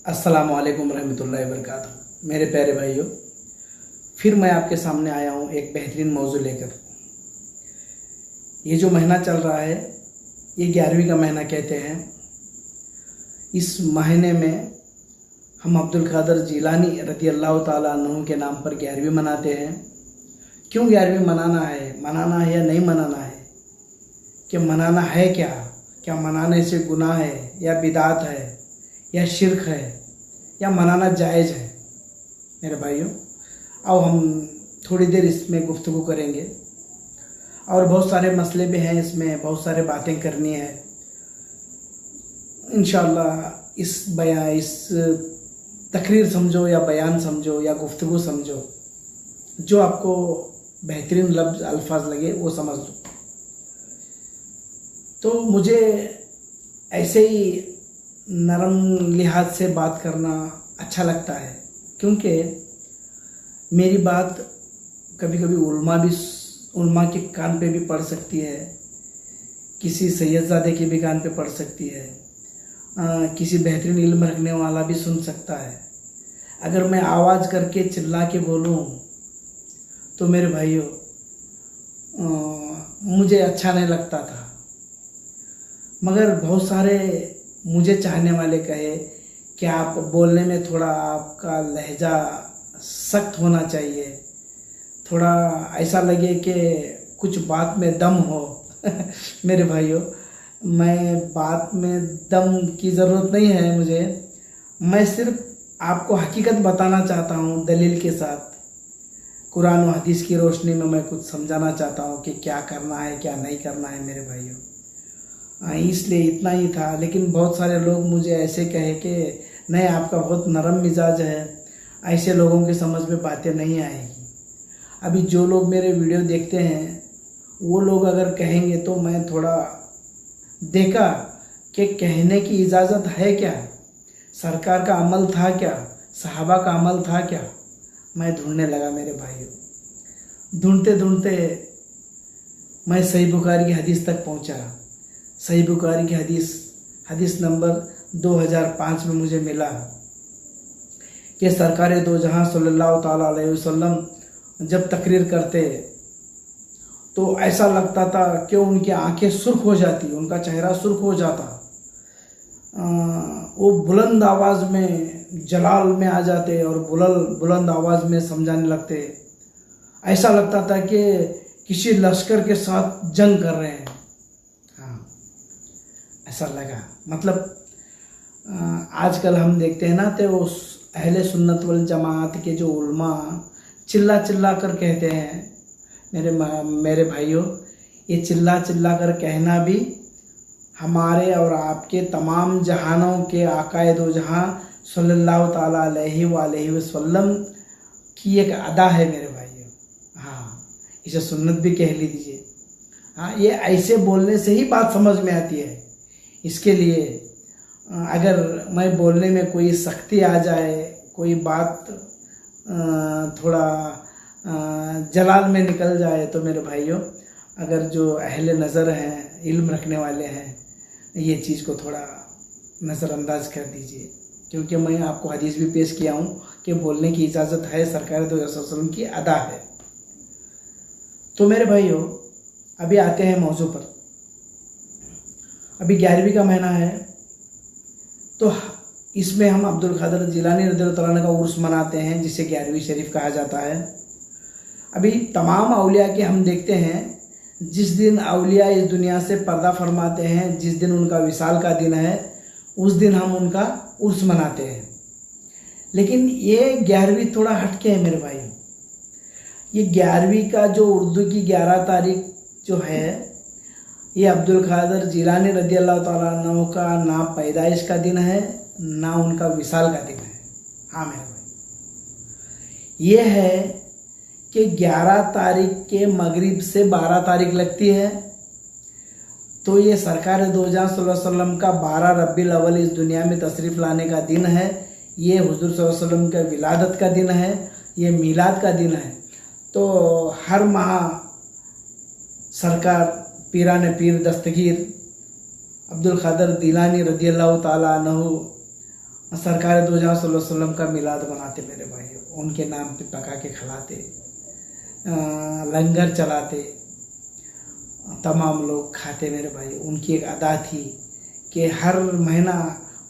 अस्सलामु अलैकुम रहमतुल्लाहि व बरकातहू। मेरे प्यारे भाइयों, फिर मैं आपके सामने आया हूँ एक बेहतरीन मौजू लेकर। ये जो महीना चल रहा है ये 11वीं का महीना कहते हैं। इस महीने में हम अब्दुल कादर जिलानी रज़ी अल्लाह ताला अन्हु के नाम पर 11वीं मनाते हैं। क्यों 11वीं मनाना है या नहीं मनाना है, कि मनाना है क्या मनाने से गुनाह है या बिदात है या शिर्क है या मनाना जायज़ है। मेरे भाइयों, अब हम थोड़ी देर इसमें गुफ्तगू करेंगे और बहुत सारे मसले भी हैं, इसमें बहुत सारे बातें करनी है। इंशाअल्लाह इस तकरीर समझो या बयान समझो या गुफ्तगू समझो, जो आपको बेहतरीन लफ्ज़ अल्फाज लगे वो समझ लो। तो मुझे ऐसे ही नरम लिहाज से बात करना अच्छा लगता है, क्योंकि मेरी बात कभी कभी उल्मा के कान पे भी पड़ सकती है, किसी सैयदजादे के भी कान पे पड़ सकती है, किसी बेहतरीन इल्म रखने वाला भी सुन सकता है। अगर मैं आवाज़ करके चिल्ला के बोलूँ तो मेरे भाइयों मुझे अच्छा नहीं लगता था, मगर बहुत सारे मुझे चाहने वाले कहे कि आप बोलने में थोड़ा आपका लहजा सख्त होना चाहिए, थोड़ा ऐसा लगे कि कुछ बात में दम हो। मेरे भाइयों, मैं बात में दम की ज़रूरत नहीं है मुझे, मैं सिर्फ आपको हकीकत बताना चाहता हूँ दलील के साथ। कुरान और हदीस की रोशनी में मैं कुछ समझाना चाहता हूँ कि क्या करना है क्या नहीं करना है। मेरे भाइयों, इसलिए इतना ही था। लेकिन बहुत सारे लोग मुझे ऐसे कहे कि नहीं, आपका बहुत नरम मिजाज है, ऐसे लोगों के समझ में बातें नहीं आएगी। अभी जो लोग मेरे वीडियो देखते हैं वो लोग अगर कहेंगे तो मैं थोड़ा देखा कि कहने की इजाज़त है क्या, सरकार का अमल था क्या, सहाबा का अमल था क्या। मैं ढूंढने लगा मेरे भाइयों। ढूंढते ढूंढते मैं सही बुखारी की हदीस तक पहुंचा। सही बुखारी की हदीस नंबर 2005 में मुझे मिला कि सरकार दो जहां सल्लल्लाहु ताला अलैहि वसल्लम जब तकरीर करते तो ऐसा लगता था कि उनकी आंखें सुर्ख हो जाती, उनका चेहरा सुर्ख हो जाता। वो बुलंद आवाज़ में जलाल में आ जाते और बुलंद आवाज़ में समझाने लगते। ऐसा लगता था कि किसी लश्कर के साथ जंग कर रहे हैं। हाँ, ऐसा लगा। मतलब आजकल हम देखते हैं ना, तो उस अहले सुन्नत वल जमात के जो उल्मा चिल्ला चिल्ला कर कहते हैं। मेरे भाइयों, ये चिल्ला चिल्ला कर कहना भी हमारे और आपके तमाम जहानों के आकाए दो जहां सल्लल्लाहु ताला अलैहि वसल्लम की एक अदा है मेरे भाइयों। हाँ, इसे सुन्नत भी कह लीजिए। हाँ, ये ऐसे बोलने से ही बात समझ में आती है। इसके लिए अगर मैं बोलने में कोई सख्ती आ जाए, कोई बात थोड़ा जलाल में निकल जाए, तो मेरे भाइयों अगर जो अहले नज़र हैं, इल्म रखने वाले हैं, ये चीज़ को थोड़ा नज़रअंदाज कर दीजिए। क्योंकि मैं आपको हदीस भी पेश किया हूँ कि बोलने की इजाज़त है, सरकार दो वसल्लम की अदा है। तो मेरे भाइयों, अभी आते हैं मौजू पर। अभी 11वीं का महीना है, तो इसमें हम अब्दुल कादर जिलानी रज़ियल्लाहु ताला अन्हु का उर्स मनाते हैं, जिसे 11वीं शरीफ कहा जाता है। अभी तमाम औलिया के हम देखते हैं, जिस दिन औलिया इस दुनिया से पर्दा फरमाते हैं, जिस दिन उनका विसाल का दिन है, उस दिन हम उनका उर्स मनाते हैं। लेकिन ये 11वीं थोड़ा हटके है मेरे भाई। ये 11वीं का जो उर्दू की 11 तारीख जो है, ये अब्दुल कादर जिलानी रज़ियल्लाहु ताला अन्हु का ना पैदाइश का दिन है, ना उनका विसाल का दिन है। हाँ मेरे भाई, ये है कि 11 तारीख के मगरिब से 12 तारीख लगती है, तो ये सरकार दो जहां सल्लल्लाहु अलैहि वसल्लम का 12 रबीउल अव्वल इस दुनिया में तशरीफ़ लाने का दिन है। ये हुज़ूर सल्लल्लाहु अलैहि वसल्लम का विलादत का दिन है, ये मीलाद का दिन है। तो हर माह सरकार पीरान पीर दस्तगीर अब्दुल कादर जिलानी रज़ियल्लाहु ताला अन्हु सरकार दो जहां सल्लल्लाहु अलैहि वसल्लम का मिलाद मनाते मेरे भाइयों, उनके नाम पे पका के खिलाते, लंगर चलाते, तमाम लोग खाते मेरे भाई। उनकी एक अदा थी कि हर महीना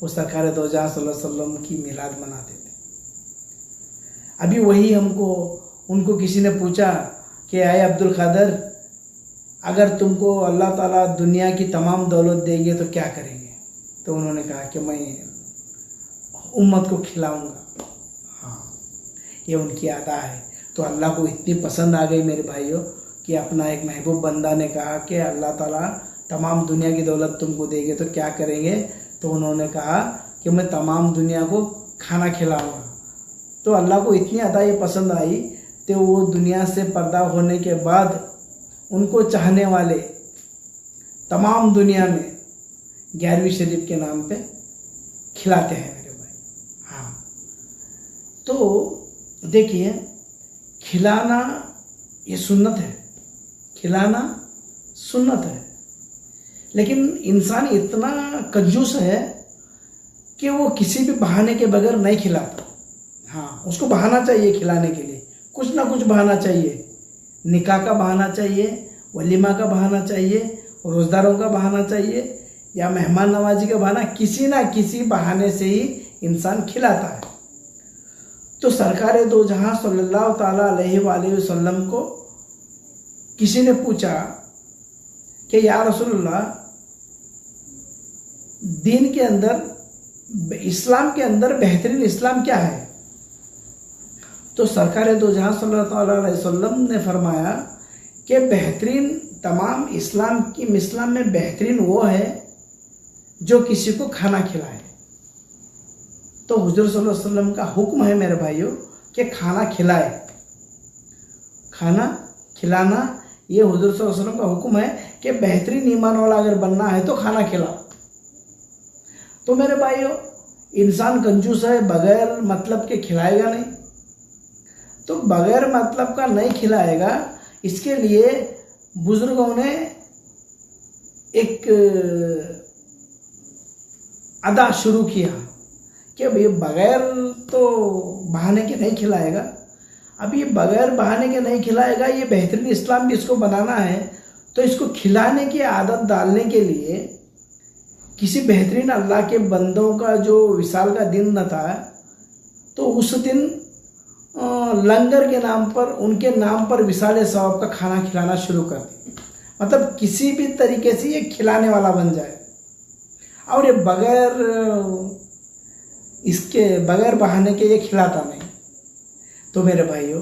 वो सरकार दो जहां सल्लल्लाहु अलैहि वसल्लम की मिलाद मनाते थे। अभी वही उनको किसी ने पूछा कि आए अब्दुल कादर, अगर तुमको अल्लाह ताला दुनिया की तमाम दौलत देंगे तो क्या करेंगे? तो उन्होंने कहा कि मैं उम्मत को खिलाऊंगा। हाँ, ये उनकी अदा है। तो अल्लाह को इतनी पसंद आ गई मेरे भाइयों कि अपना एक महबूब बंदा ने कहा कि अल्लाह ताला तमाम दुनिया की दौलत तुमको देंगे तो क्या करेंगे? तो उन्होंने कहा कि मैं तमाम दुनिया को खाना खिलाऊंगा। तो अल्लाह को इतनी अदा ये पसंद आई तो वो दुनिया से पर्दा होने के बाद उनको चाहने वाले तमाम दुनिया में 11वीं शरीफ के नाम पे खिलाते हैं मेरे भाई। हाँ, तो देखिए, खिलाना ये सुन्नत है, खिलाना सुन्नत है। लेकिन इंसान इतना कंजूस है कि वो किसी भी बहाने के बगैर नहीं खिलाता। हाँ, उसको बहाना चाहिए खिलाने के लिए, कुछ ना कुछ बहाना चाहिए। निकाह का बहाना चाहिए, वलीमा का बहाना चाहिए, रोज़दारों का बहाना चाहिए, या मेहमान नवाजी का बहाना, किसी ना किसी बहाने से ही इंसान खिलाता है। तो सरकार दो जहां सल्लल्लाहु ताला अलैहि वसल्लम को किसी ने पूछा कि या रसूलुल्लाह, दीन के अंदर, इस्लाम के अंदर बेहतरीन इस्लाम क्या है? तो सरकार दो जहां सल्लल्लाहु अलैहि वसल्लम ने फरमाया कि बेहतरीन तमाम इस्लाम में बेहतरीन वो है जो किसी को खाना खिलाए। तो हुजूर सल्लल्लाहु अलैहि वसल्लम का हुक्म है मेरे भाइयों कि खाना खिलाए, खाना खिलाना, ये हुजूर सल्लल्लाहु अलैहि वसल्लम का हुक्म है कि बेहतरीन ईमान वाला अगर बनना है तो खाना खिलाओ। तो मेरे भाइयों, इंसान कंजूस है, बगैर मतलब के खिलाएगा नहीं। तो बगैर मतलब का नहीं खिलाएगा, इसके लिए बुजुर्गों ने एक अदा शुरू किया कि भाई बगैर तो बहाने के नहीं खिलाएगा। अब ये बगैर बहाने के नहीं खिलाएगा, ये बेहतरीन इस्लाम भी इसको बनाना है। तो इसको खिलाने की आदत डालने के लिए किसी बेहतरीन अल्लाह के बंदों का जो विसाल का दिन न था, तो उस दिन लंगर के नाम पर, उनके नाम पर विसाल सवाब का खाना खिलाना शुरू कर दिया। मतलब किसी भी तरीके से ये खिलाने वाला बन जाए, और ये बगैर बहाने के ये खिलाता नहीं। तो मेरे भाइयों,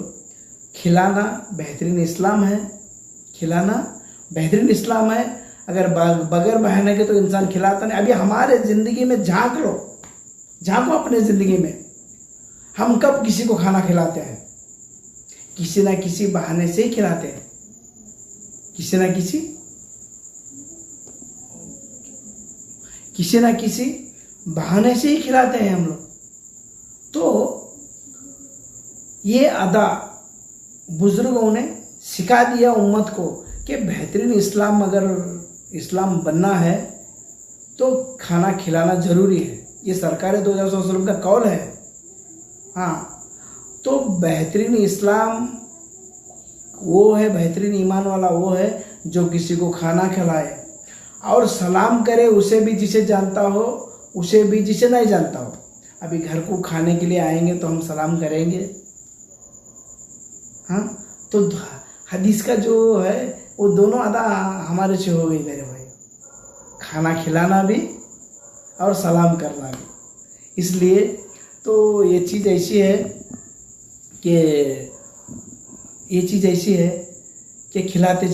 खिलाना बेहतरीन इस्लाम है, खिलाना बेहतरीन इस्लाम है। अगर बगैर बहाने के तो इंसान खिलाता नहीं। अभी हमारे ज़िंदगी में झांको अपने ज़िंदगी में, हम कब किसी को खाना खिलाते हैं? किसी ना किसी बहाने से ही खिलाते हैं, किसी ना किसी बहाने से ही खिलाते हैं हम लोग। तो ये अदा बुजुर्गों ने सिखा दिया उम्मत को कि बेहतरीन इस्लाम, अगर इस्लाम बनना है तो खाना खिलाना जरूरी है। ये सरकार दो हज़ार वसल्लम का कौल है। हाँ, तो बेहतरीन इस्लाम वो है, बेहतरीन ईमान वाला वो है जो किसी को खाना खिलाए और सलाम करे, उसे भी जिसे जानता हो, उसे भी जिसे नहीं जानता हो। अभी घर को खाने के लिए आएंगे तो हम सलाम करेंगे। हाँ, तो हदीस का जो है वो दोनों अदा हमारे से हो गई मेरे भाई, खाना खिलाना भी और सलाम करना भी। इसलिए तो ये चीज़ ऐसी है कि खिलाते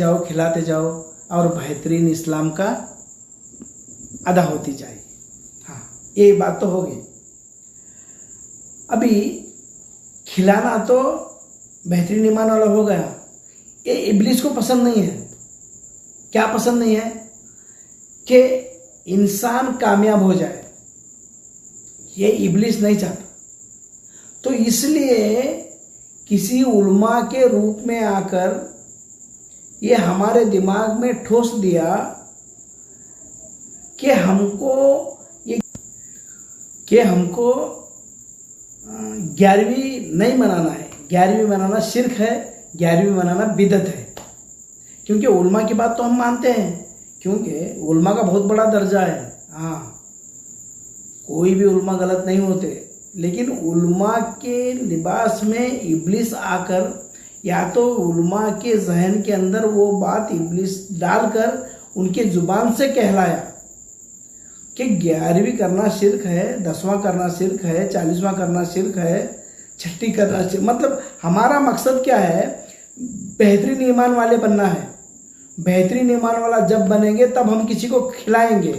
जाओ और बेहतरीन इस्लाम का अदा होती जाए। हाँ, ये बात तो होगी। अभी खिलाना तो बेहतरीन ईमान वाला हो गया, ये इब्लिस को पसंद नहीं है। क्या पसंद नहीं है? कि इंसान कामयाब हो जाए, ये इब्लिस नहीं चाहता। तो इसलिए किसी उलमा के रूप में आकर ये हमारे दिमाग में ठोस दिया कि कि हमको 11वीं नहीं मनाना है। 11वीं मनाना शिर्क है, 11वीं मनाना बिदत है। क्योंकि उलमा की बात तो हम मानते हैं, क्योंकि उलमा का बहुत बड़ा दर्जा है। हाँ, कोई भी उलमा गलत नहीं होते, लेकिन उलमा के लिबास में इब्लिस आकर या तो उलमा के जहन के अंदर वो बात इब्लिस डालकर उनके जुबान से कहलाया कि 11वीं करना शिर्क है, 10वां करना शिर्क है, 40वां करना शिर्क है, 6ठी करना शिर्क। मतलब हमारा मकसद क्या है? बेहतरीन ईमान वाले बनना है। बेहतरीन ईमान वाला जब बनेंगे तब हम किसी को खिलाएंगे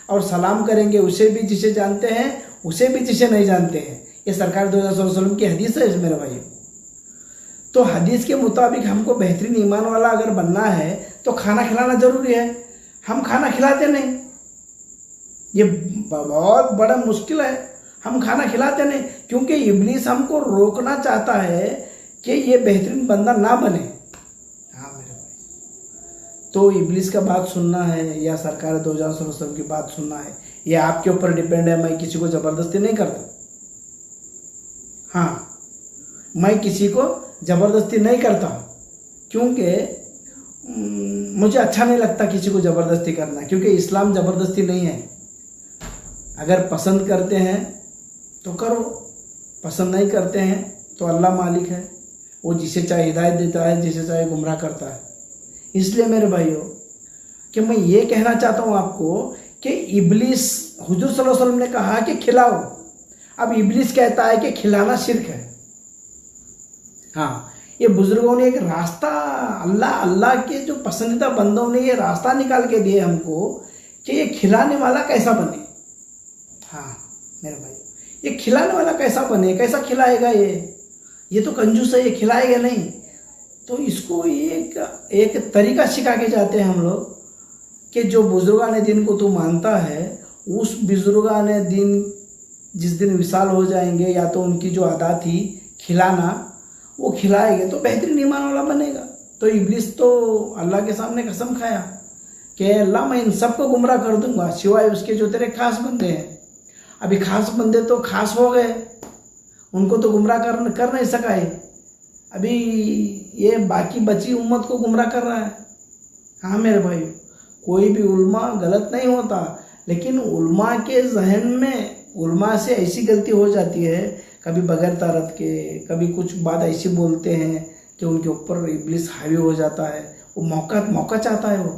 और सलाम करेंगे, उसे भी जिसे जानते हैं, उसे भी जिसे नहीं जानते हैं। ये सरकार 2000 की हदीस है मेरे भाई। तो हदीस के मुताबिक हमको बेहतरीन ईमान वाला अगर बनना है तो खाना खिलाना जरूरी है। हम खाना खिलाते नहीं, ये बहुत बड़ा मुश्किल है। हम खाना खिलाते नहीं क्योंकि इब्लीस हमको रोकना चाहता है कि ये बेहतरीन बंदा ना बने। हाँ मेरे भाई, तो इब्लीस का बात सुनना है या सरकार 2000 की बात सुनना है, ये आपके ऊपर डिपेंड है। मैं किसी को जबरदस्ती नहीं करता। हाँ, मैं किसी को जबरदस्ती नहीं करता क्योंकि मुझे अच्छा नहीं लगता किसी को जबरदस्ती करना, क्योंकि इस्लाम जबरदस्ती नहीं है। अगर पसंद करते हैं तो करो, पसंद नहीं करते हैं तो अल्लाह मालिक है, वो जिसे चाहे हिदायत देता है, जिसे चाहे गुमराह करता है। इसलिए मेरे भाइयों कि मैं ये कहना चाहता हूँ आपको कि इब्लिस, हुजूर सल्लल्लाहु अलैहि वसल्लम ने कहा कि खिलाओ, अब इब्लिस कहता है कि खिलाना शिर्क है। हाँ, ये बुजुर्गों ने एक रास्ता, अल्लाह के जो पसंदीदा बंदों ने ये रास्ता निकाल के दिए हमको कि ये खिलाने वाला कैसा बने। हाँ मेरे भाई, ये खिलाने वाला कैसा बने, कैसा खिलाएगा? ये तो कंजूस है, ये खिलाएगा नहीं। तो इसको एक तरीका सिखा के जाते हैं हम लोग कि जो बुजुर्गाने दिन को तू मानता है, उस बुजुर्गाने दिन जिस दिन विशाल हो जाएंगे, या तो उनकी जो अदा थी खिलाना, वो खिलाएंगे तो बेहतरीन ईमान वाला बनेगा। तो इब्लिस तो अल्लाह के सामने कसम खाया कि अल्लाह मैं इन सबको गुमराह कर दूंगा सिवाय उसके जो तेरे खास बंदे हैं। अभी खास बंदे तो खास हो गए, उनको तो गुमराह कर नहीं सका है। अभी ये बाकी बची उम्मत को गुमराह कर रहा है। हाँ मेरे भाई, कोई भी उल्मा गलत नहीं होता, लेकिन उल्मा के जहन में उल्मा से ऐसी गलती हो जाती है, कभी बगैर तारत के, कभी कुछ बात ऐसी बोलते हैं कि उनके ऊपर इब्लिस हावी हो जाता है। वो मौका चाहता है वो,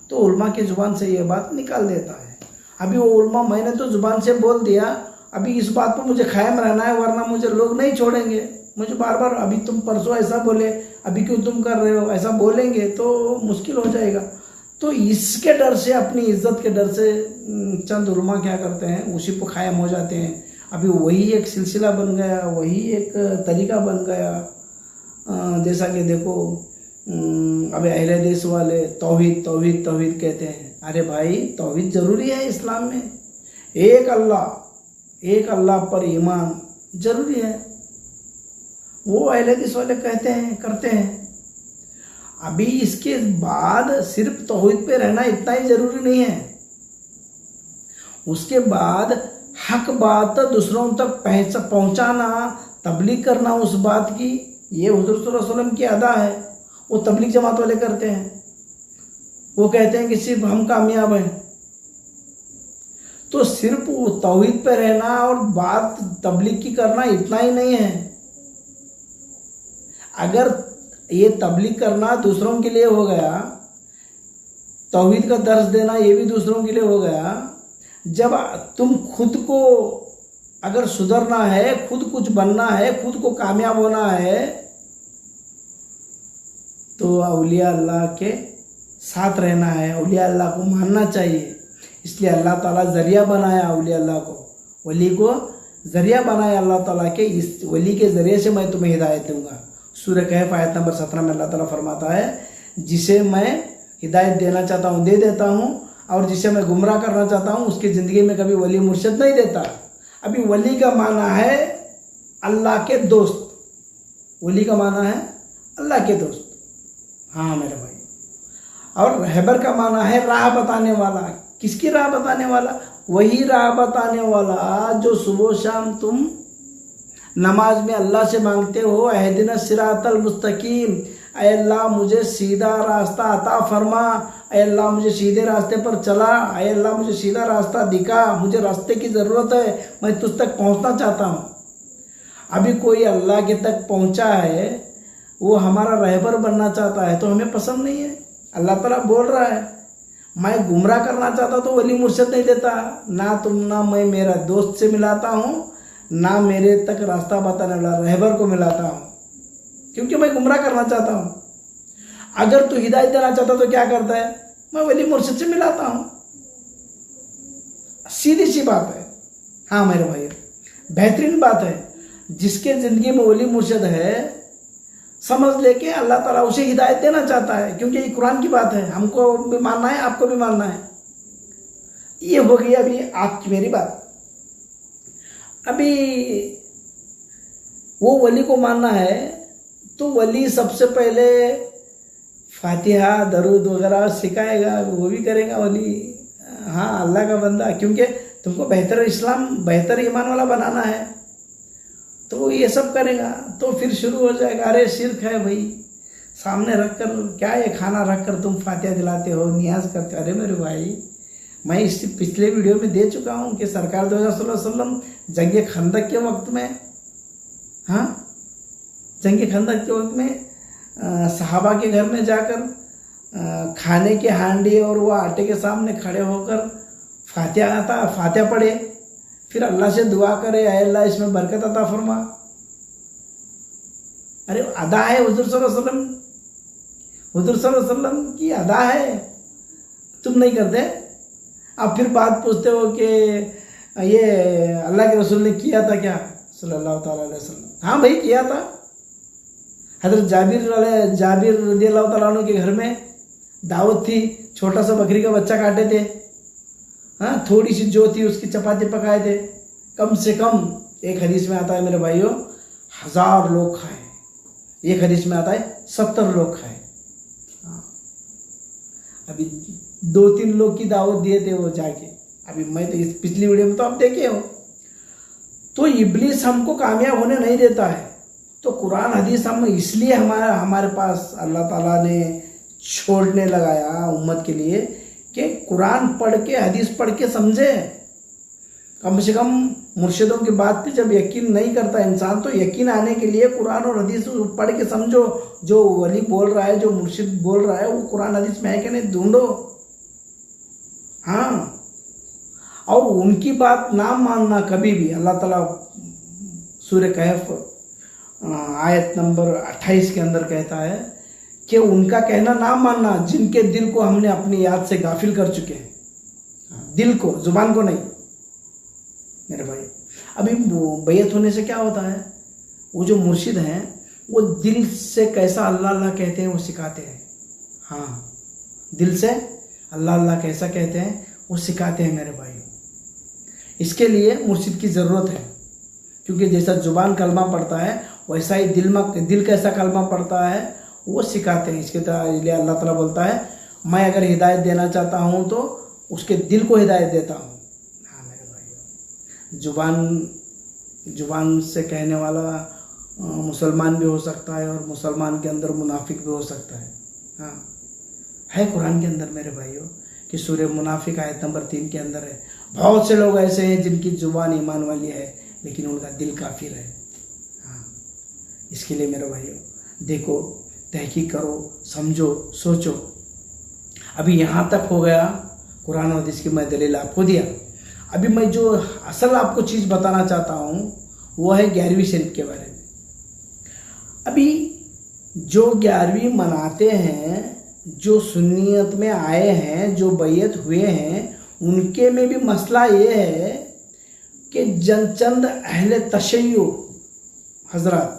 तो उल्मा की ज़ुबान से ये बात निकाल देता है। अभी वो उल्मा, मैंने तो ज़ुबान से बोल दिया, अभी इस बात पर मुझे कायम रहना है, वरना मुझे लोग नहीं छोड़ेंगे। मुझे बार बार अभी तुम परसों ऐसा बोले, अभी क्यों तुम कर रहे हो, ऐसा बोलेंगे तो मुश्किल हो जाएगा। तो इसके डर से, अपनी इज्जत के डर से चंद उलमा क्या करते हैं, उसी पर कायम हो जाते हैं। अभी वही एक सिलसिला बन गया, वही एक तरीका बन गया। जैसा कि देखो, अभी अहले हदीस वाले तौहीद तौहीद तौहीद कहते हैं। अरे भाई, तौहीद जरूरी है इस्लाम में। एक अल्लाह पर ईमान जरूरी है, वो अहले हदीस वाले कहते हैं, करते हैं। अभी इसके बाद सिर्फ तौहीद पे रहना इतना ही जरूरी नहीं है, उसके बाद हक बात दूसरों तक पहुंचाना, तबलीग करना उस बात की, ये हुजूर सल्लल्लाहु अलैहि वसल्लम की अदा है। वो तबलीग जमात वाले करते हैं, वो कहते हैं कि सिर्फ हम कामयाब हैं। तो सिर्फ तौहीद पे रहना और बात तबलीग की करना इतना ही नहीं है। अगर ये तबलीग करना दूसरों के लिए हो गया, तौहीद का दर्स देना ये भी दूसरों के लिए हो गया, जब तुम खुद को अगर सुधरना है, खुद कुछ बनना है, खुद को कामयाब होना है, तो औलिया अल्लाह के साथ रहना है, औलिया अल्लाह को मानना चाहिए। इसलिए अल्लाह ताला जरिया बनाया औलिया अल्लाह को, वली को जरिया बनाया अल्लाह ताला के, इस वली के जरिए से मैं तुम्हें हिदायत दूंगा। सूरह कहफ आयत नंबर 17 में अल्लाह ताला फरमाता है, जिसे मैं हिदायत देना चाहता हूँ दे देता हूँ, और जिसे मैं गुमराह करना चाहता हूँ उसकी ज़िंदगी में कभी वली मुर्शिद नहीं देता। अभी वली का माना है अल्लाह के दोस्त, वली का माना है अल्लाह के दोस्त। हाँ मेरे भाई, और रहबर का माना है राह बताने वाला। किसकी राह बताने वाला? वही राह बताने वाला जो सुबह शाम तुम नमाज में अल्लाह से मांगते हो, अहदिना सिरातल मुस्तकीम, ऐ अल्लाह मुझे सीधा रास्ता अता फरमा, ऐ अल्लाह मुझे सीधे रास्ते पर चला, ऐ अल्लाह मुझे सीधा रास्ता दिखा, मुझे रास्ते की ज़रूरत है, मैं तुझ तक पहुंचना चाहता हूं। अभी कोई अल्लाह के तक पहुंचा है, वो हमारा रहबर बनना चाहता है तो हमें पसंद नहीं है। अल्लाह ताला बोल रहा है मैं गुमराह करना चाहता तो वली मुर्शद नहीं देता, ना तुम ना मैं मेरा दोस्त से मिलाता हूँ, ना मेरे तक रास्ता बताने वाला रहबर को मिलाता हूँ, क्योंकि मैं गुमराह करना चाहता हूँ। अगर तू हिदायत देना चाहता तो क्या करता है, मैं वली मुर्शद से मिलाता हूँ। सीधी सी बात है। हाँ मेरे भाई, बेहतरीन बात है। जिसके जिंदगी में वली मुर्शद है, समझ लेके अल्लाह ताला उसे हिदायत देना चाहता है, क्योंकि ये कुरान की बात है, हमको भी मानना है, आपको भी मानना है। ये हो गई अभी आपकी मेरी बात। अभी वो वली को मानना है तो वली सबसे पहले फातिहा दरूद वगैरह सिखाएगा, वो भी करेगा वली। हाँ अल्लाह का बंदा, क्योंकि तुमको बेहतर इस्लाम बेहतर ईमान वाला बनाना है तो ये सब करेगा। तो फिर शुरू हो जाएगा, अरे शिर्क है भाई, सामने रखकर क्या ये खाना रखकर तुम फातिहा दिलाते हो, नियाज करते हो। अरे मेरे भाई, मैं इस पिछले वीडियो में दे चुका हूँ कि सरकार 2016 जंग खंदक के वक्त में, हाँ जंग खंदक के वक्त में सहाबा के घर में जाकर खाने के हांडी और वो आटे के सामने खड़े होकर फातिहा पढ़े, फिर अल्लाह से दुआ करे, ऐ अल्लाह इसमें बरकत अता फरमा। अरे अदा है हुजूर सल्लल्लाहु अलैहि वसल्लम की अदा है, तुम नहीं करते। अब फिर बात पूछते हो कि ये अल्लाह के रसूल ने किया था क्या सल्लल्लाहु अलैहि वसल्लम। हाँ भाई किया था। हजरत जाबिर रज़ियल्लाहु तआला अन्हु के घर में दावत थी, छोटा सा बकरी का बच्चा काटे थे, हाँ थोड़ी सी जो थी उसकी चपाती पकाए थे। कम से कम एक हदीस में आता है मेरे भाइयों 1000 लोग खाए, एक हदीस में आता है 70 लोग खाए। अभी 2-3 लोग की दावत दिए थे वो जाके। अभी मैं तो इस पिछली वीडियो में तो आप देखे हो। तो इब्लिस हमको कामयाब होने नहीं देता है। तो कुरान हदीस हम इसलिए हमारे पास अल्लाह ताला ने छोड़ने लगाया उम्मत के लिए कि कुरान पढ़ के हदीस पढ़ के समझे। कम से कम मुर्शिदों की बात पे जब यकीन नहीं करता इंसान, तो यकीन आने के लिए कुरान और हदीस पढ़ के समझो। जो वली बोल रहा है, जो मुर्शिद बोल रहा है, वो कुरान हदीस में है कि नहीं ढूंढो। हाँ, और उनकी बात ना मानना कभी भी। अल्लाह ताला सूरह कहफ आयत नंबर 28 के अंदर कहता है कि उनका कहना ना मानना जिनके दिल को हमने अपनी याद से गाफिल कर चुके हैं। दिल को, जुबान को नहीं मेरे भाई। अभी बैयत होने से क्या होता है, वो जो मुर्शिद हैं वो दिल से कैसा अल्लाह अल्लाह कहते हैं वो सिखाते हैं। हाँ, दिल से अल्लाह अल्लाह कैसा कहते हैं वो सिखाते हैं मेरे भाई। इसके लिए मुर्शिद की ज़रूरत है, क्योंकि जैसा जुबान कलमा पढ़ता है वैसा ही दिल कैसा कलमा पढ़ता है वो सिखाते हैं। इसके लिए अल्लाह ताला बोलता है मैं अगर हिदायत देना चाहता हूँ तो उसके दिल को हिदायत देता हूँ। हाँ मेरे भाई, जुबान से कहने वाला मुसलमान भी हो सकता है और मुसलमान के अंदर मुनाफिक भी हो सकता है। हाँ, है कुरान के अंदर मेरे भाइयों कि सूरह मुनाफिक आयत नंबर 3 के अंदर है। बहुत से लोग ऐसे हैं जिनकी जुबान ईमान वाली है लेकिन उनका दिल काफिर है। हाँ, इसके लिए मेरे भाइयों देखो, तहकीक करो, समझो, सोचो। अभी यहाँ तक हो गया, कुरान और हदीस की मैं दलील आपको दिया। अभी मैं जो असल आपको चीज़ बताना चाहता हूँ वो है 11वीं शरीफ के बारे में। अभी जो 11वीं मनाते हैं, जो सुन्नियत में आए हैं, जो बैयत हुए हैं, उनके में भी मसला ये है कि चंद अहले तशय्यो हजरत,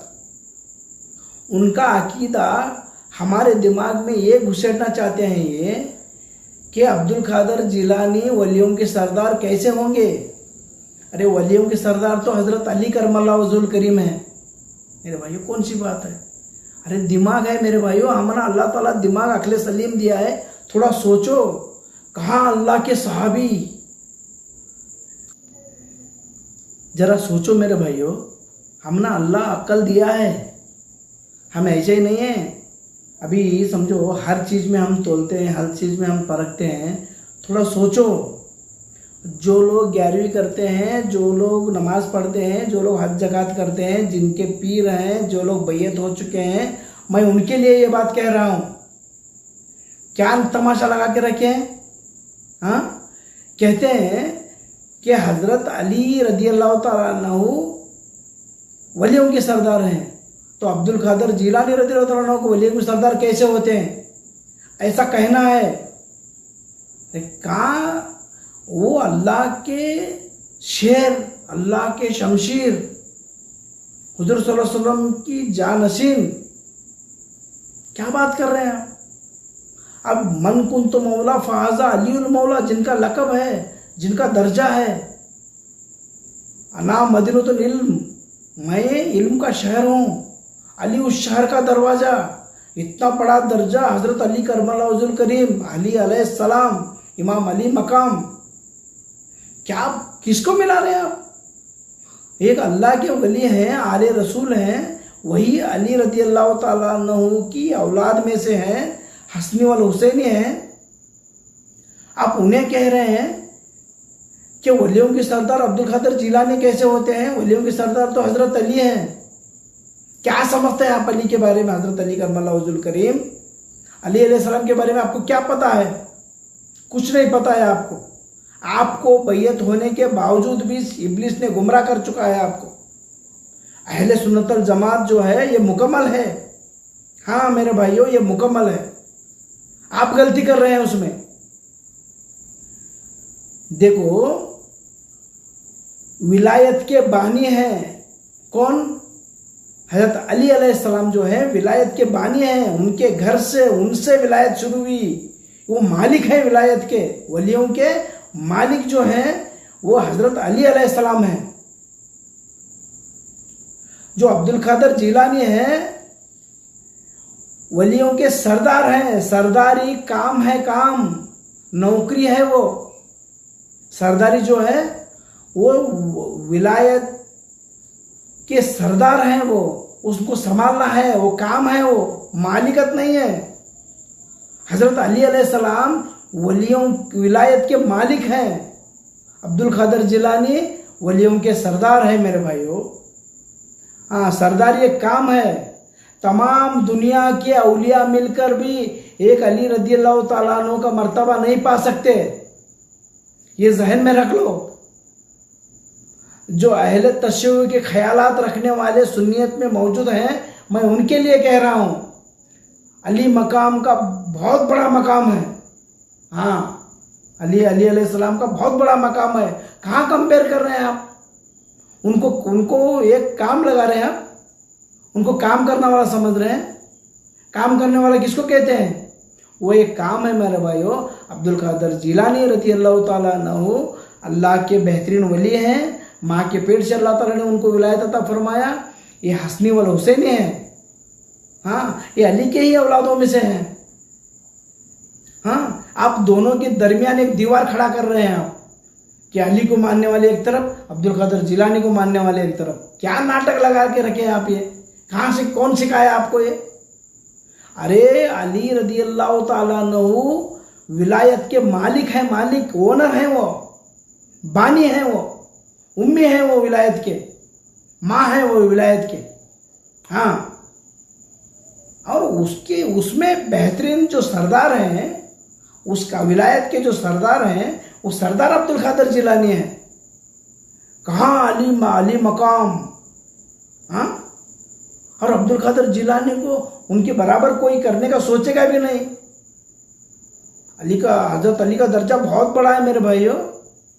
उनका अकीदा हमारे दिमाग में ये घुसेड़ना चाहते हैं ये कि अब्दुल कादर जिलानी वलियों के सरदार कैसे होंगे। अरे वलियों के सरदार तो हजरत अली करमल्लाह वजुल करीम है मेरे भाइयों। कौन सी बात है, अरे दिमाग है मेरे भाइयों, हमारा अल्लाह ताला दिमाग अक्ल सलीम दिया है। थोड़ा सोचो, कहाँ अल्लाह के सहाबी, जरा सोचो मेरे भाइयों, हम ना अल्लाह अक्ल दिया है, हम ऐसे ही नहीं है। अभी समझो हर चीज़ में हम तोलते हैं, हर चीज़ में हम परखते हैं। थोड़ा सोचो, जो लोग 11वीं करते हैं, जो लोग नमाज पढ़ते हैं, जो लोग हज ज़कात करते हैं, जिनके पीर हैं, जो लोग बैयत हो चुके हैं, मैं उनके लिए ये बात कह रहा हूँ। क्या तमाशा लगा के रखे हैं? हाँ, कहते हैं कि हज़रत अली रदियल्लाहु ताला अन्हु वलियों के सरदार हैं, तो अब्दुल कादिर जिलानी रदियल्लाहु ताला अन्हु को वलियों के सरदार कैसे होते हैं? ऐसा कहना है। कहाँ वो अल्लाह के शेर, अल्लाह के शमशीर, हुजूर सल्लल्लाहु अलैहि वसल्लम की जानशीन, क्या बात कर रहे हैं आप? अब मन कुंतु मौला फ़हाज़ा अलीउल मौला, जिनका लक़ब है, जिनका दर्जा है, अना मदीनतुल इल्म, मैं इल्म का शहर हूँ, अली उस शहर का दरवाज़ा। इतना बड़ा दर्जा हज़रत अली करमल्लाहु वजहुल करीम, अली अलैहिस्सलाम, इमाम अली मकाम, क्या किसको मिला रहे हैं आप? एक अल्लाह के वली हैं, आले रसूल हैं, वही अली रदियल्लाहु ताला अन्हु की औलाद में से हैं, हसनी वल हुसैनी हैं। आप उन्हें कह रहे हैं कि वलियों के सरदार अब्दुल कादिर जिलानी कैसे होते हैं? वलियों के सरदार तो हजरत अली हैं। क्या समझते हैं आप अली के बारे में? हजरत अली करमल्लाहु वजहुल करीम, अली अलैहिस्सलाम के बारे में आपको क्या पता है? कुछ नहीं पता है आपको। आपको बैयत होने के बावजूद भी इब्लिस ने गुमराह कर चुका है आपको। अहले सुन्नतल जमात जो है ये मुकम्मल है। हाँ मेरे भाइयों, ये मुकम्मल है। आप गलती कर रहे हैं उसमें। देखो, विलायत के बानी हैं कौन? हजरत अली अलैहिस्सलाम जो है विलायत के बानी हैं। उनके घर से, उनसे विलायत शुरू हुई। वो मालिक है विलायत के, वलियों के मालिक जो हैं वो हजरत अली अलैहिस्सलाम हैं। जो अब्दुल कादिर जिलानी है वलियों के सरदार हैं। सरदारी काम है, काम नौकरी है। वो सरदारी जो है वो विलायत के सरदार हैं, वो उसको संभालना है, वो काम है, वो मालिकत नहीं है। हजरत अली अलैहिस्सलाम वलियों विलायत के मालिक हैं। अब्दुल कादिर जिलानी वलियों के सरदार हैं मेरे भाइयों। हाँ, सरदारी एक काम है। तमाम दुनिया के औलिया मिलकर भी एक अली रदियल्लाहु ताला अन्हु का मर्तबा नहीं पा सकते। ये जहन में रख लो। जो अहले तशय्युअ के ख्यालात रखने वाले सुन्नियत में मौजूद हैं, मैं उनके लिए कह रहा हूँ, अली मकाम का बहुत बड़ा मकाम है। हाँ, अली अलैहिस्सलाम का बहुत बड़ा मकाम है। कहाँ कंपेयर कर रहे हैं आप? उनको एक काम लगा रहे हैं आप? उनको काम करने वाला समझ रहे हैं? काम करने वाला किसको कहते हैं? वो एक काम है मेरे भाइयों। अब्दुल कादिर जिलानी रज़ियल्लाहु ताला अन्हु अल्लाह के बेहतरीन वली हैं। माँ के पेट से अल्लाह ताला ने उनको विलायत अता फरमाया। ये हसनी वल हुसैनी है। हाँ, ये अली के ही औलादों में से हैं। हाँ, आप दोनों के दरमियान एक दीवार खड़ा कर रहे हैं आप, कि अली को मानने वाले एक तरफ, अब्दुल कादिर जिलानी को मानने वाले एक तरफ। क्या नाटक लगा के रखे हैं आप? ये कहाँ से, कौन सिखाया आपको ये? अरे अली रदियल्लाहु ताला अन्हु विलायत के मालिक हैं, मालिक ओनर हैं, वो बानी हैं, वो उम्मी हैं, वो विलायत के माँ हैं, वो विलायत के। हाँ, और उसमें बेहतरीन जो सरदार हैं, उसका विलायत के जो सरदार हैं, वो सरदार अब्दुल कादिर जिलानी है। कहाँ अली मकाम। हाँ, और अब्दुल कादिर जिलानी को उनके बराबर कोई करने का सोचेगा भी नहीं। हजरत अली का दर्जा बहुत बड़ा है मेरे भाइयों,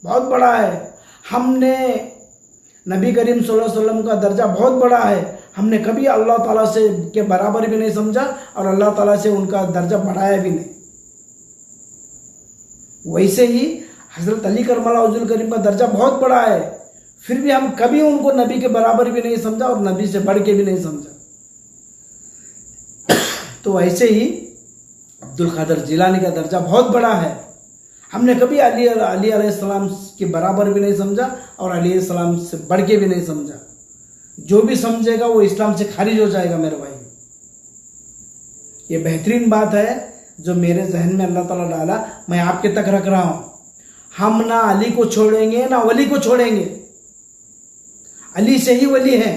बहुत बड़ा है। हमने नबी करीम सल्लल्लाहु अलैहि वसल्लम का दर्जा बहुत बड़ा है। हमने कभी अल्लाह ताला से के बराबर भी नहीं समझा और अल्लाह ताला से उनका दर्जा बढ़ाया भी नहीं। वैसे ही हजरत अली करमल्लाहु वजहुल करीम का दर्जा बहुत बड़ा है, फिर भी हम कभी उनको नबी के बराबर भी नहीं समझा और नबी से बढ़ के भी नहीं समझा। तो ऐसे ही अब्दुल कादिर जिलानी का दर्जा बहुत बड़ा है। हमने कभी अली अलैहिस्सलाम के बराबर भी नहीं समझा और अली अलैहिस्सलाम से बढ़ के भी नहीं समझा। जो भी समझेगा वो इस्लाम से खारिज हो जाएगा मेरे भाई। ये बेहतरीन बात है जो मेरे जहन में अल्लाह ताला डाला, मैं आपके तक रख रहा हूं। हम ना अली को छोड़ेंगे ना वली को छोड़ेंगे। अली से ही वली है।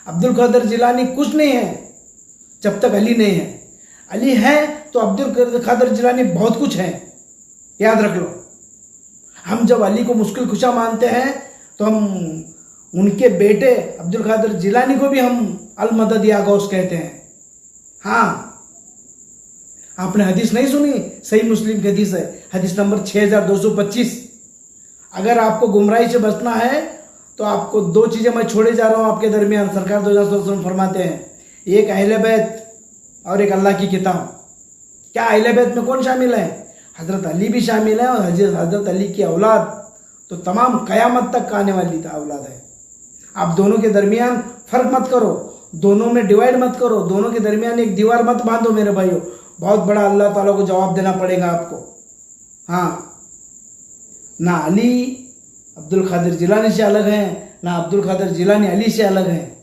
अब्दुल कादिर जिलानी कुछ नहीं है जब तक अली नहीं है। अली है तो अब्दुल कादिर जिलानी बहुत कुछ है, याद रख लो। हम जब अली को मुश्किल कुशा मानते हैं तो हम उनके बेटे अब्दुल कादिर जिलानी को भी हम अल मदद या गौस कहते हैं। हाँ, आपने हदीस नहीं सुनी? सही मुस्लिम की हदीस है, हदीस नंबर 6225। अगर आपको गुमराही से बचना है तो आपको दो चीजें मैं छोड़े जा रहा हूं आपके दरमियान। सरकार 2000 फरमाते हैं, एक अहले बैत और एक अल्लाह की किताब। क्या अहले बैत में कौन शामिल है? हजरत अली भी शामिल है और हजरत अली की औलाद तो तमाम कयामत तक आने वाली औलाद है। आप दोनों के दरमियान फर्क मत करो, दोनों में डिवाइड मत करो, दोनों के दरमियान एक दीवार मत बांधो मेरे भाइयों। बहुत बड़ा अल्लाह ताला को जवाब देना पड़ेगा आपको। हाँ, ना अली अब्दुल कादिर जिलानी से अलग हैं, ना अब्दुल कादिर जिलानी अली से अलग हैं,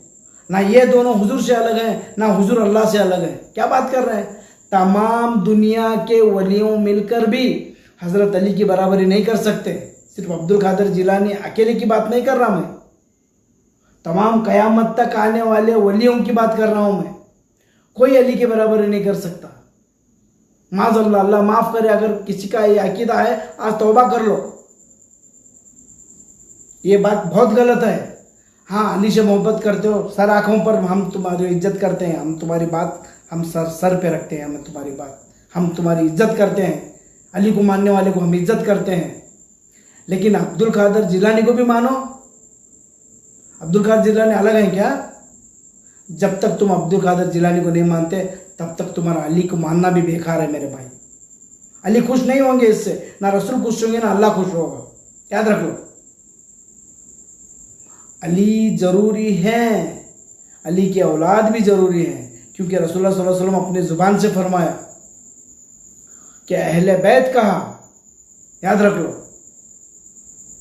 ना ये दोनों हुजूर से अलग हैं, ना हुजूर अल्लाह से अलग हैं। क्या बात कर रहे हैं? तमाम दुनिया के वलियों मिलकर भी हजरत अली की बराबरी नहीं कर सकते। सिर्फ अब्दुल कादिर जिलानी अकेले की बात नहीं कर रहा मैं, तमाम कयामत तक आने वाले वलियों की बात कर रहा हूं मैं। कोई अली की बराबरी नहीं कर सकता। माज़अल्लाह, अल्लाह माफ करे अगर किसी का ये अकीदा है, आज तौबा कर लो, ये बात बहुत गलत है। हाँ, अली से मोहब्बत करते हो, सर आंखों पर हम तुम्हारी इज्जत करते हैं, हम तुम्हारी बात हम सर पे रखते हैं, हम तुम्हारी बात हम तुम्हारी इज्जत करते हैं। अली को मानने वाले को हम इज्जत करते हैं, लेकिन अब्दुल कादिर जिलानी को भी मानो। अब्दुल कादिर जिलानी अलग है क्या? जब तक तुम अब्दुल कादिर जिलानी को नहीं मानते तब तक तुम्हारा अली को मानना भी बेकार है मेरे भाई। अली खुश नहीं होंगे इससे, ना रसूल खुश होंगे ना अल्लाह खुश होगा, याद रख लो। अली जरूरी है, अली की औलाद भी जरूरी है, क्योंकि रसूलुल्लाह सल्लल्लाहु अलैहि वसल्लम अपनी जुबान से फरमाया कि अहले बैत कहा, याद रख लो।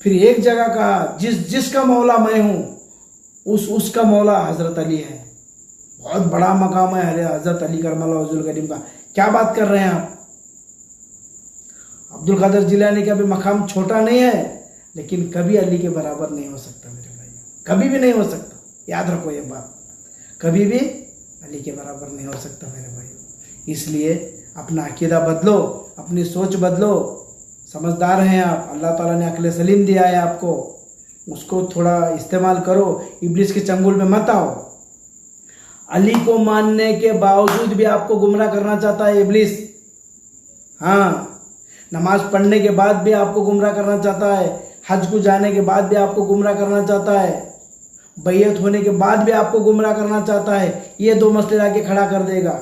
फिर एक जगह कहा जिसका मौला मैं हूं उसका मौला हजरत अली है। बहुत बड़ा मकाम है हजरत अली करमल्लाहु वजहुल करीम का। क्या बात कर रहे हैं आप? अब्दुल कादिर जिलानी का भी मकाम छोटा नहीं है, लेकिन कभी अली के बराबर नहीं हो सकता मेरे भाई, कभी भी नहीं हो सकता। याद रखो ये बात, कभी भी अली के बराबर नहीं हो सकता मेरे भाई। इसलिए अपना अकीदा बदलो, अपनी सोच बदलो। समझदार हैं आप, अल्लाह ताला ने अक्ल सलीम दिया है आपको, उसको थोड़ा इस्तेमाल करो। इब्लिस के चंगुल में मत आओ। अली को मानने के बावजूद भी आपको गुमराह करना चाहता है इब्लिस। हाँ, नमाज पढ़ने के बाद भी आपको गुमराह करना चाहता है, हज को जाने के बाद भी आपको गुमराह करना चाहता है, बैयत होने के बाद भी आपको गुमराह करना चाहता है। ये दो मसले लाके खड़ा कर देगा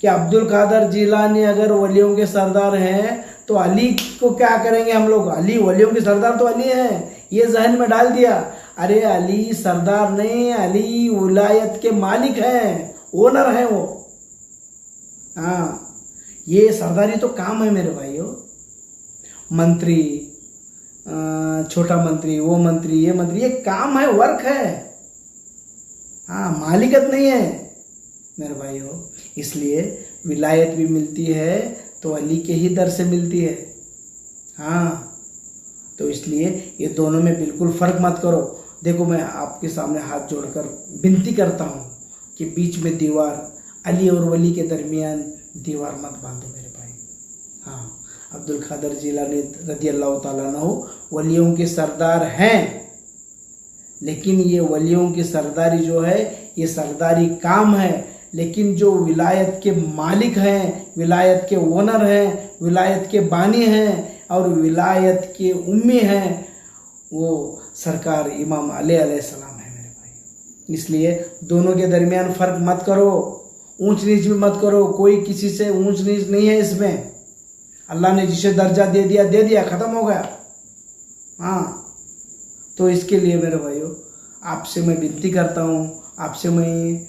कि अब्दुल कादिर जिलानी अगर वलियों के सरदार हैं तो अली को क्या करेंगे हम लोग? अली वलियों के सरदार तो अली हैं, ये जहन में डाल दिया। अरे अली सरदार नहीं, अली विलायत के मालिक हैं, ओनर हैं वो। हाँ, ये सरदारी तो काम है मेरे भाइयों। मंत्री, छोटा मंत्री, वो मंत्री, ये मंत्री, ये काम है, वर्क है। हाँ, मालिकत नहीं है मेरे भाइयों। इसलिए विलायत भी मिलती है तो अली के ही दर से मिलती है। हाँ, तो इसलिए ये दोनों में बिल्कुल फर्क मत करो। देखो, मैं आपके सामने हाथ जोड़कर विनती करता हूँ कि बीच में दीवार, अली और वली के दरमियान दीवार मत बांधो मेरे भाई। हाँ, अब्दुल कादिर जिलानी रज़ी अल्लाह ताला अन्हु वलियों के सरदार हैं, लेकिन ये वलियों की सरदारी जो है ये सरदारी काम है। लेकिन जो विलायत के मालिक हैं, विलायत के ओनर हैं, विलायत के बानी हैं और विलायत के उम्मी हैं, वो सरकार इमाम अली अलैहिस्सलाम है मेरे भाई। इसलिए दोनों के दरमियान फर्क मत करो, ऊंच नीच भी मत करो। कोई किसी से ऊंच नीच नहीं है इसमें। अल्लाह ने जिसे दर्जा दे दिया, खत्म हो गया। हाँ, तो इसके लिए मेरे भाइयों आपसे मैं विनती करता हूँ, आपसे मैं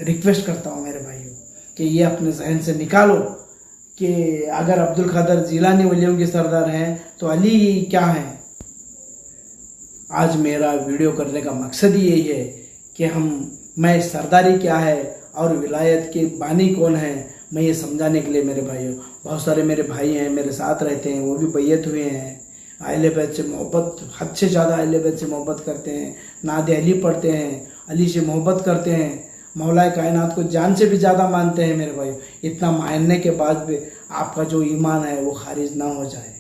रिक्वेस्ट करता हूँ मेरे भाइयों कि ये अपने जहन से निकालो कि अगर अब्दुल कादर जिलानी वलियों के सरदार हैं तो अली क्या हैं। आज मेरा वीडियो करने का मकसद ही यही है कि मैं सरदारी क्या है और विलायत के बानी कौन है, मैं ये समझाने के लिए मेरे भाइयों। बहुत सारे मेरे भाई हैं, मेरे साथ रहते हैं, वो भी बैयत हुए हैं, अहले बैत से मोहब्बत, हद से ज़्यादा अहले बैत से मोहब्बत करते हैं, नाद अली पढ़ते हैं, अली से मोहब्बत करते हैं, मौलाए कायनात को जान से भी ज़्यादा मानते हैं मेरे भाई। इतना मानने के बाद भी आपका जो ईमान है वो खारिज ना हो जाए।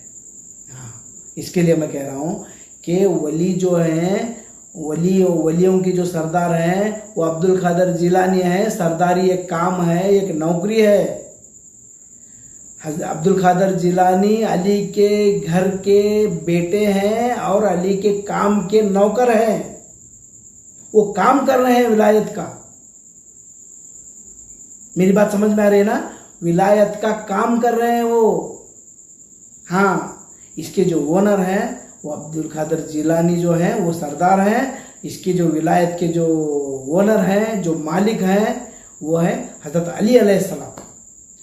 हाँ, इसके लिए मैं कह रहा हूँ कि वली जो हैं, वलियों की जो सरदार हैं वो अब्दुल कादर जिलानी है। सरदारी एक काम है, एक नौकरी है। अब्दुल कादर जिलानी अली के घर के बेटे हैं और अली के काम के नौकर हैं। वो काम कर रहे हैं विलायत का। मेरी बात समझ में आ रही है ना? विलायत का काम कर रहे हैं वो। हाँ, इसके जो ओनर हैं वो अब्दुल कादर जिलानी जो हैं वो सरदार हैं। इसके जो विलायत के जो ओनर हैं, जो मालिक हैं, वो है हज़रत अली अलैहिस्सलाम।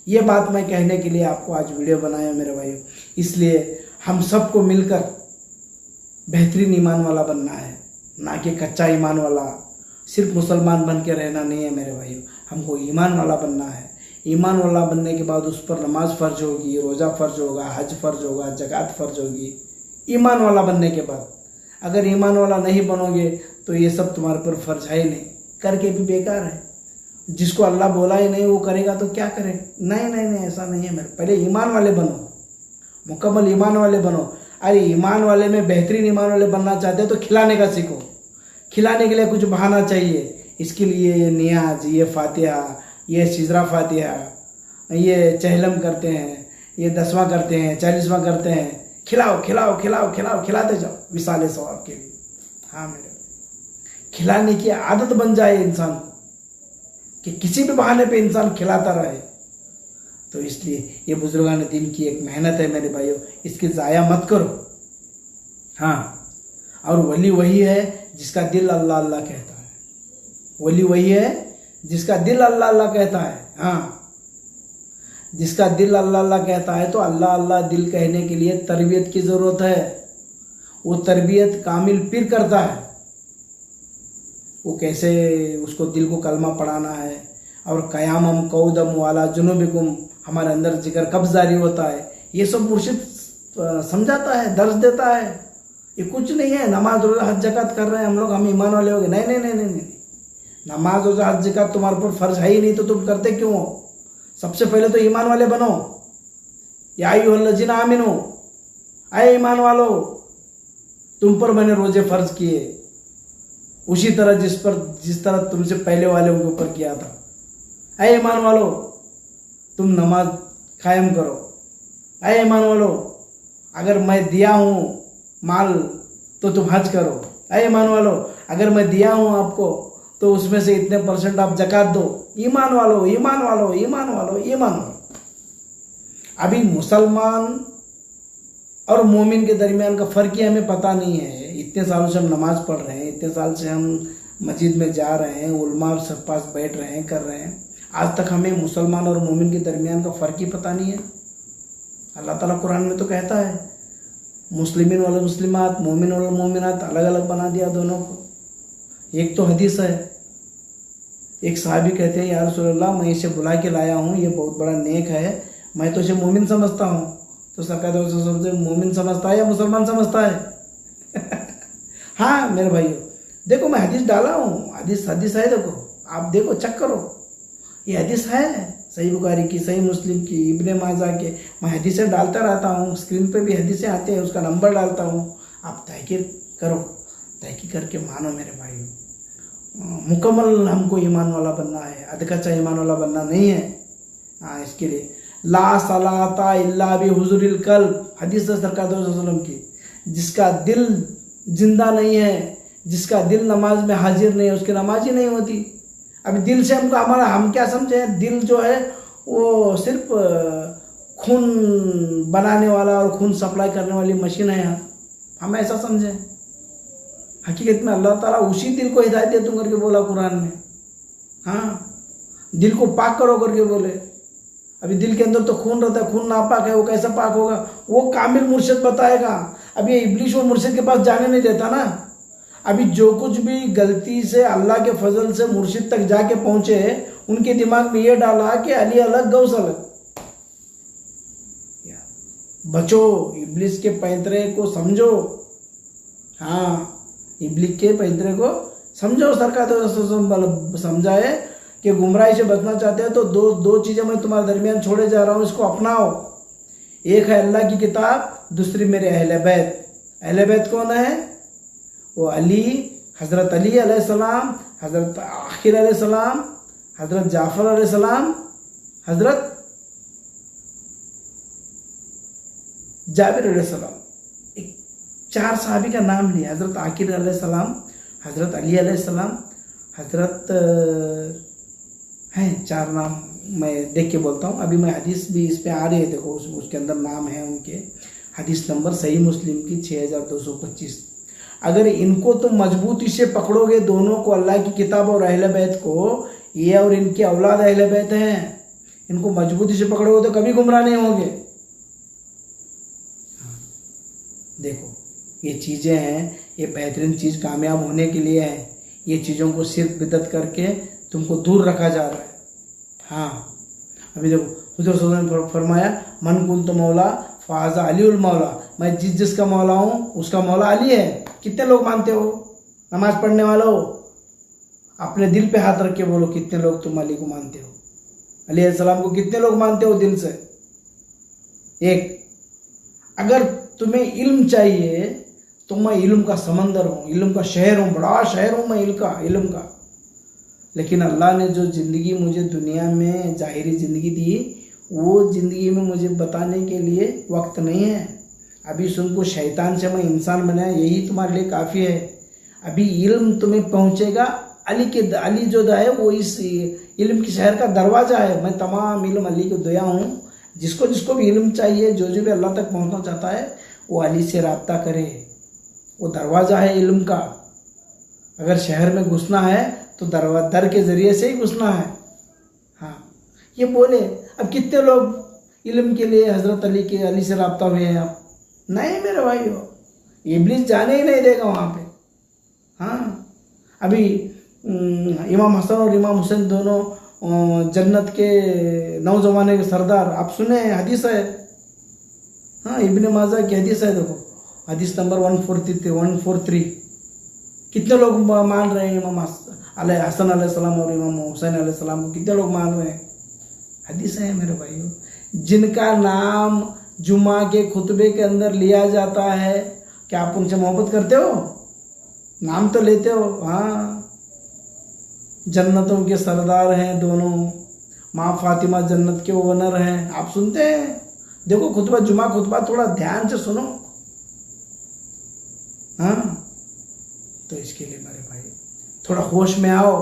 ये बात मैं कहने के लिए आपको आज वीडियो बनाया मेरे भाइयों। इसलिए हम सबको मिलकर बेहतरीन ईमान वाला बनना है, ना कि कच्चा ईमान वाला। सिर्फ मुसलमान बन के रहना नहीं है मेरे भाइयों, हमको ईमान वाला बनना है। ईमान वाला बनने के बाद उस पर नमाज फ़र्ज होगी, रोज़ा फ़र्ज होगा, हज फ़र्ज होगा, ज़कात फ़र्ज होगी। ईमान वाला बनने के बाद अगर ईमान वाला नहीं बनोगे तो ये सब तुम्हारे पर फ़र्ज है ही नहीं, करके भी बेकार है। जिसको अल्लाह बोला ही नहीं वो करेगा तो क्या करे? नहीं नहीं नहीं, ऐसा नहीं है मेरे। पहले ईमान वाले बनो, मुकम्मल ईमान वाले बनो। अरे ईमान वाले में बेहतरीन ईमान वाले बनना चाहते हो तो खिलाने का सीखो। खिलाने के लिए कुछ बहाना चाहिए। इसके लिए ये नियाज, ये फातिहा, ये सिजरा फातिहा, ये चहलम करते हैं, ये 10वां करते हैं, 40वां करते हैं। खिलाओ खिलाओ खिलाओ खिलाओ, खिलाते जाओ विसाले सवाब के लिए। हाँ मेरे, खिलाने की आदत बन जाए इंसान को कि किसी भी बहाने पे इंसान खिलाता रहे। तो इसलिए ये बुजुर्गान दीन की एक मेहनत है मेरे भाइयों, इसकी ज़ाया मत करो। हाँ, और वली वही है जिसका दिल अल्लाह अल्लाह कहता है। वली वही है जिसका दिल अल्लाह अल्लाह कहता है। हाँ, जिसका दिल अल्लाह अल्लाह कहता है तो अल्लाह अल्लाह दिल कहने के लिए तरबियत की ज़रूरत है। वो तरबियत कामिल पीर करता है। वो कैसे उसको दिल को कलमा पढ़ाना है और कयामम कौदम वाला जुनूबिकुम, हमारे अंदर जिक्र कब जारी होता है, ये सब मुर्शिद समझाता है, दर्ज देता है। ये कुछ नहीं है नमाज रोज़ा हज ज़कात कर रहे हैं हम लोग, हम ईमान वाले हो गए। नहीं नहीं नहीं नहीं नहीं, नमाज रोज़ा हज ज़कात तुम्हारे पर फ़र्ज है ही नहीं तो तुम करते क्यों हो? सबसे पहले तो ईमान वाले बनो। या अय्युहल्लज़ीना आमिनू, आए ईमान वालो, तुम पर मैंने रोजे फ़र्ज किए उसी तरह जिस तरह तुमसे पहले वालों के ऊपर किया था। ऐ ईमान वालो, तुम नमाज कायम करो। ऐ ईमान वालो, अगर मैं दिया हूँ माल तो तुम हज करो। ऐ ईमान वालो, अगर मैं दिया हूँ आपको तो उसमें से इतने % आप ज़कात दो। ईमान वालो ईमान वालो ईमान वालो ईमान वालो। अभी मुसलमान और मोमिन के दरमियान का फ़र्क ही हमें पता नहीं है। इतने सालों से हम नमाज पढ़ रहे हैं, इतने साल से हम मस्जिद में जा रहे हैं, उलमा सब पास बैठ रहे हैं, कर रहे हैं, आज तक हमें मुसलमान और मोमिन के दरमियान का फ़र्क ही पता नहीं है। अल्लाह ताला कुरान में तो कहता है मुस्लिमीन वाले मुस्लिमात, मोमिन वाले मोमिनात, अलग अलग बना दिया दोनों को। एक तो हदीस है, एक साहबी कहते हैं या रसूलल्लाह, मैं इसे बुला के लाया हूँ, ये बहुत बड़ा नेक है, मैं तो इसे मोमिन समझता हूँ। तो सरकार मोमिन समझता है या मुसलमान समझता है? हाँ मेरे भाइयों, देखो मैं हदीस डाला हूँ, हदीस है, देखो आप देखो, चेक करो, ये हदीस है सही बुखारी की, सही मुस्लिम की, इब्ने माजा के। मैं हदीसें डालता रहता हूँ, स्क्रीन पे भी हदीसें आते हैं, उसका नंबर डालता हूँ। आप तहकीक करो, तहकीक करके मानो मेरे भाइयों। मुकम्मल हमको ईमान वाला बनना है, अधकच्चा ईमान वाला बनना नहीं है। हाँ, इसके लिए ला सलाता इल्ला बि हुज़ुरिल कल्ब, हदीस है सरकार वसल्लम की। जिसका दिल जिंदा नहीं है, जिसका दिल नमाज में हाजिर नहीं है, उसकी नमाज ही नहीं होती। अभी दिल से हम क्या समझे? दिल जो है वो सिर्फ खून बनाने वाला और खून सप्लाई करने वाली मशीन है। हम ऐसा समझे? हकीकत में अल्लाह ताला उसी दिल को हिदायत दे दूँ करके बोला कुरान में। हाँ, दिल को पाक करो करके बोले। अभी दिल के अंदर तो खून रहता है, खून नापाक है, वो कैसा पाक होगा? वो कामिल मुर्शिद बताएगा। अभी ये इब्लिस वो मुर्शिद के पास जाने नहीं देता ना। अभी जो कुछ भी गलती से अल्लाह के फजल से मुर्शिद तक जाके पहुंचे, उनके दिमाग में ये डाला कि अली अलग गौस अलग। बचो, इब्लिस के पैंतरे को समझो। हाँ, इब्लिस के पैंतरे को समझो। सरकार तो समझाए कि गुमराही से बचना चाहते हैं तो दो चीजें मैं तुम्हारे दरमियान छोड़े जा रहा हूं, इसको अपनाओ। एक है अल्लाह की किताब, दूसरी मेरे अहले बैत। अहले बैत कौन है? वो अली, हजरत अली अलैहिस्सलाम, हजरत आखिर अलैहिस्सलाम, हजरत जाफर अलैहिस्सलाम, हजरत जाबिर अलैहिस्सलाम। 4 सहाबी का नाम लिया। हजरत आखिर अलैहिस्सलाम, हजरत अली अलैहिस्सलाम, हजरत हैं 4 नाम मैं देख के बोलता हूँ। अभी मैं हदीस भी इस पे आ रही है, देखो उसके अंदर नाम है उनके। हदीस नंबर सही मुस्लिम की 6225। अगर इनको तुम मजबूती से पकड़ोगे, दोनों को, अल्लाह की किताब और अहले बैत को, ये और इनके औलाद अहले बैत हैं, इनको मजबूती से पकड़ोगे तो कभी गुमराह नहीं होंगे। देखो ये चीज़ें हैं, ये बेहतरीन चीज़ कामयाब होने के लिए है। ये चीज़ों को सिर्फ बिदत करके तुमको दूर रखा जा रहा है। हाँ, अभी देखो हुजूर सल्लल्लाहु अलैहि वसल्लम ने फरमाया, मन कुंतु मौला फाज़ा अलीउल मौला। मैं जिसका मौला हूँ उसका मौला अली है। कितने लोग मानते हो? नमाज पढ़ने वालों, अपने दिल पे हाथ रख के बोलो, कितने लोग तुम अली को मानते हो? अली अलैहिस्सलाम को कितने लोग मानते हो दिल से? एक। अगर तुम्हें इल्म चाहिए तो मैं इल्म का समंदर हूँ, इल्म का शहर हूँ, बड़ा शहर हूँ मैं इल्म का। लेकिन अल्लाह ने जो ज़िंदगी मुझे दुनिया में ज़ाहिरी ज़िंदगी दी, वो ज़िंदगी में मुझे बताने के लिए वक्त नहीं है। अभी तुमको शैतान से मैं इंसान बनाया, यही तुम्हारे लिए काफ़ी है। अभी इल्म तुम्हें पहुँचेगा। अली जो है वो इस इल्म की शहर का दरवाज़ा है। मैं तमाम इल्म अली को दिया हूँ। जिसको जिसको भी इल्म चाहिए, जो भी अल्लाह तक पहुँचना चाहता है, वो अली से रब्ता करे। वो दरवाज़ा है इल्म का। अगर शहर में घुसना है तो दर के ज़रिए से ही घुसना है। हाँ, ये बोले। अब कितने लोग इल्म के लिए हज़रत अली से रब्ता हुए हैं आप? नहीं मेरे भाइयों, इब्लिस जाने ही नहीं देगा वहाँ पे। हाँ, अभी इमाम हसन और इमाम हुसैन दोनों जन्नत के नौजवाने के सरदार, आप सुने हदीस है। हाँ, इब्ने माजा की हदीस है। देखो हदीस नंबर 143। कितने लोग मान रहे हैं इमाम हसन अलैहिस्सलाम और इमाम हुसैन अलैहिस्सलाम को? कितने लोग मान रहे हैं? हदीस है मेरे भाइयों। जिनका नाम जुमा के खुतबे के अंदर लिया जाता है, क्या आप उनसे मोहब्बत करते हो? नाम तो लेते हो। हाँ, जन्नतों के सरदार हैं दोनों। माँ फातिमा जन्नत के ओनर हैं। आप सुनते हैं? देखो खुतबा, जुमा खुतबा थोड़ा ध्यान से सुनो। हाँ, तो इसके लिए मेरे भाई थोड़ा होश में आओ।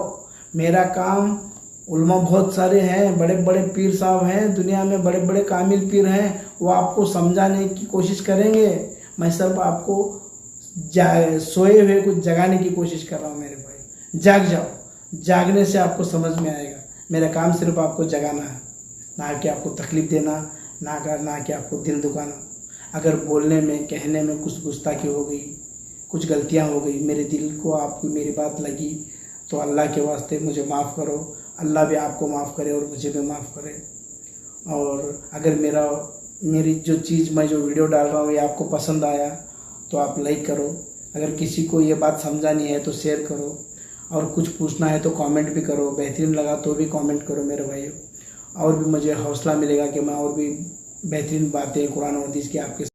मेरा काम, उलमा बहुत सारे हैं, बड़े बड़े पीर साहब हैं दुनिया में, बड़े बड़े कामिल पीर हैं, वो आपको समझाने की कोशिश करेंगे। मैं सिर्फ आपको सोए हुए को जगाने की कोशिश कर रहा हूँ मेरे भाई। जाग जाओ, जागने से आपको समझ में आएगा। मेरा काम सिर्फ आपको जगाना है, ना कि आपको तकलीफ देना, ना कि आपको दिल दुखाना। अगर बोलने में, कहने में कुछ गुस्ताखी हो गई, कुछ गलतियाँ हो गई, मेरे दिल को आपको मेरी बात लगी, तो अल्लाह के वास्ते मुझे माफ़ करो। अल्लाह भी आपको माफ़ करे और मुझे भी माफ़ करे। और अगर मेरी जो चीज़, मैं जो वीडियो डाल रहा हूँ, ये आपको पसंद आया तो आप लाइक करो। अगर किसी को ये बात समझानी है तो शेयर करो, और कुछ पूछना है तो कमेंट भी करो। बेहतरीन लगा तो भी कमेंट करो मेरे भाइयों, और भी मुझे हौसला मिलेगा कि मैं और भी बेहतरीन बातें कुरान और हदीस की आपके